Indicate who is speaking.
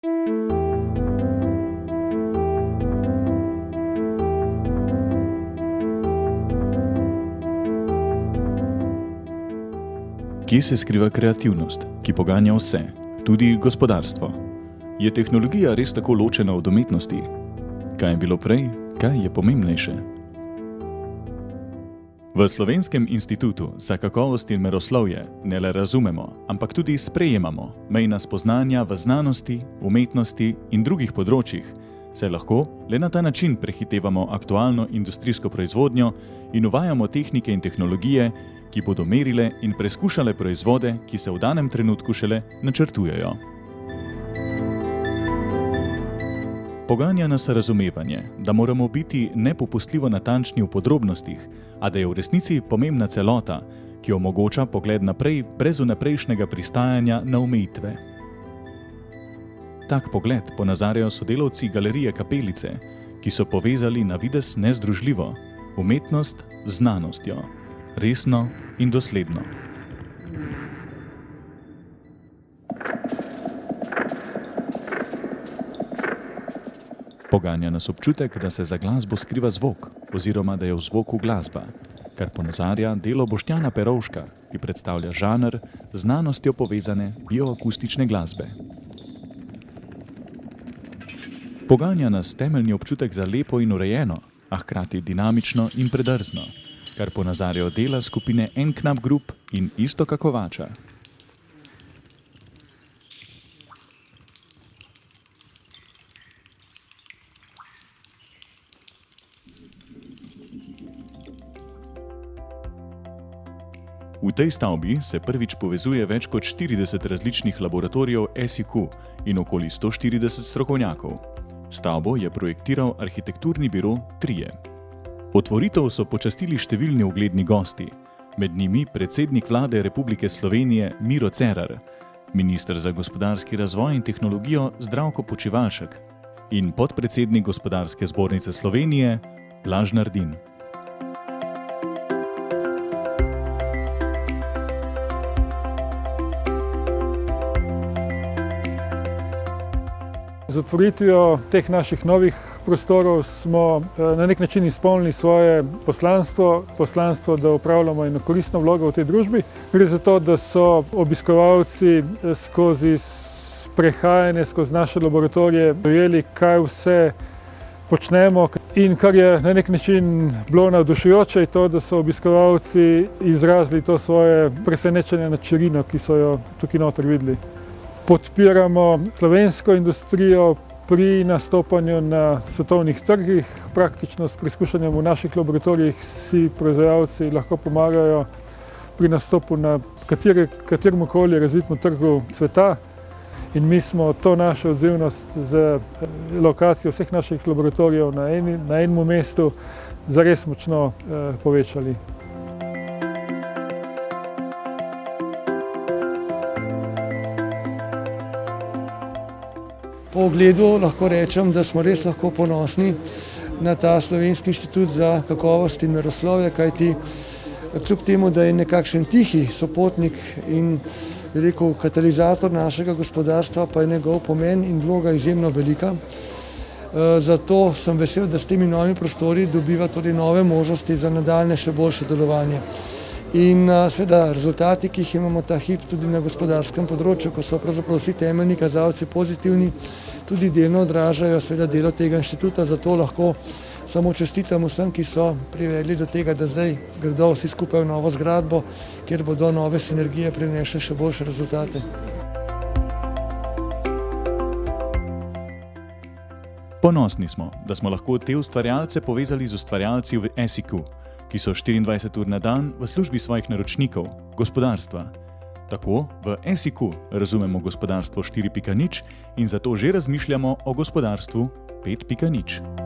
Speaker 1: Kje se skriva kreativnost, ki poganja vse, tudi gospodarstvo? Je tehnologija res tako ločena od umetnosti? Kaj je bilo prej, kaj je pomembnejše? V Slovenskem institutu za kakovost in meroslovje ne le razumemo, ampak tudi sprejemamo mejna spoznanja v znanosti, umetnosti in drugih področjih, saj lahko le na ta način prehitevamo aktualno industrijsko proizvodnjo in uvajamo tehnike in tehnologije, ki bodo merile in preskušale proizvode, ki se v danem trenutku šele načrtujejo. Poganja nas razumevanje, da moramo biti nepopustljivo natančni v podrobnostih, a da je v resnici pomembna celota, ki omogoča pogled naprej brez vnaprejšnjega pristajanja na omejitve. Tak pogled ponazarjajo sodelavci Galerije Kapelice, ki so povezali na videz nezdružljivo umetnost z znanostjo, resno in dosledno. Poganja nas občutek, da se za glasbo skriva zvok, oziroma da je v zvoku glasba, kar ponazarja delo Boštjana Perovška, ki predstavlja žanr z znanostjo povezane bioakustične glasbe. Poganja nas temeljni občutek za lepo in urejeno, a hkrati dinamično in predrzno, kar ponazarjajo dela skupine N-Knap Group in Iztoka Kovača. V tej stavbi se prvič povezuje več kot 40 različnih laboratorijev SIQ in okoli 140 strokovnjakov. Stavbo je projektiral arhitekturni biro Trije. Otvoritev so počastili številni ugledni gosti, med njimi predsednik vlade Republike Slovenije Miro Cerar, minister za gospodarski razvoj in tehnologijo Zdravko Počivalšek in podpredsednik Gospodarske zbornice Slovenije Blaž Nardin.
Speaker 2: Z otvoritvijo teh naših novih prostorov smo na nek način izpolnili svoje poslanstvo, da upravljamo eno koristno vlogo v tej družbi. Gre za to, da so obiskovalci skozi prehajanje skozi naše laboratorije dojeli, kaj vse počnemo. In kar je na nek način bilo navdušujoče, je to, da so obiskovalci izrazili to svoje presenečenje nad širino, ki so jo tukaj noter videli. Podpiramo slovensko industrijo pri nastopanju na svetovnih trgih. Praktično s preizkušanjem v naših laboratorijih si proizvajalci lahko pomagajo pri nastopu na kateremkoli razvitem trgu sveta. In mi smo to našo odzivnost z lokacijo vseh naših laboratorijev na enem mestu zares močno povečali.
Speaker 3: Po ogledu lahko rečem, da smo res lahko ponosni na ta Slovenski inštitut za kakovost in meroslovje, kajti kljub temu, da je nekakšen tihi sopotnik in katalizator našega gospodarstva, pa je njegov pomen in vloga izjemno velika. Zato sem vesel, da s temi novimi prostori dobiva tudi nove možnosti za nadaljne še boljše delovanje. In seveda rezultati, ki jih imamo ta hip tudi na gospodarskem področju, ko so pravzaprav vsi temeljni kazalci pozitivni, tudi delno odražajo seveda delo tega inštituta, zato lahko samo čestitam vsem, ki so privedli do tega, da zdaj gredo vsi skupaj v novo zgradbo, kjer bodo nove sinergije prinesle še boljše rezultate.
Speaker 1: Ponosni smo, da smo lahko te ustvarjalce povezali z ustvarjalci v SIQ, ki so 24 ur na dan v službi svojih naročnikov, gospodarstva. Tako v SIQ razumemo gospodarstvo 4.0 in zato že razmišljamo o gospodarstvu 5.0.